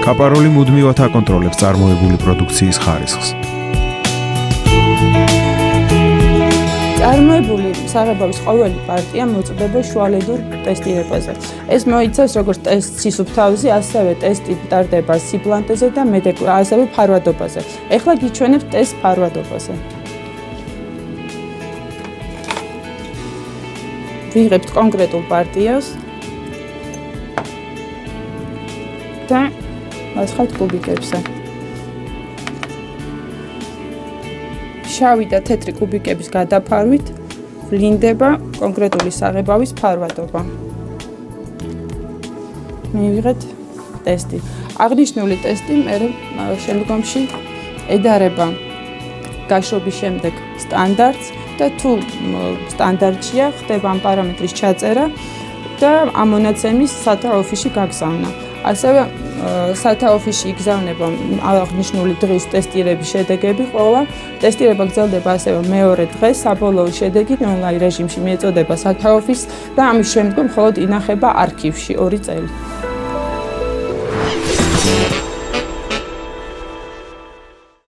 კაპაროლი მუდმივად აკონტროლებს წარმოებული პროდუქციის ხარისხს. წარმოებული საღებავის ყოველი პარტია მოწდება შუალედურ ტესტირებაზე. ეს მოიცავს როგორც ტესტ სისუფთავეზე, ასევე ტესტი ტარდება სიბლანტეზე და ასევე ფარვადობაზე. ეხლა გიჩვენებთ ტესტ ფარვადობაზე. ვიღებთ კონკრეტულ პარტიას და ასხავთ კუბიკებზე. შავი და თეთრი კუბიკების გადაფარვით ვლინდება კონკრეტული საღებავის ფარვადობა. მივიღეთ ტესტი. აღნიშნული ტესტი შემდგომში ედარება გაშრობის შემდეგ სტანდარტს და თუ სტანდარტშია, ხდება ამ პარამეტრის ჩაწერა და ამ მონაცემის SATA office-ში გაგზავნა. ასევე SATA office-ში იგზავნება აღნიშნული დღის ტესტირების შედეგები ყოლა. ტესტირება გრძელდება ასევე მეორე დღეს, საბოლოო შედეგი ონლაინ რეჟიმში მიეწოდება SATA office და ამის შემდგომ მხოლოდ ინახება არქივში 2 წელი.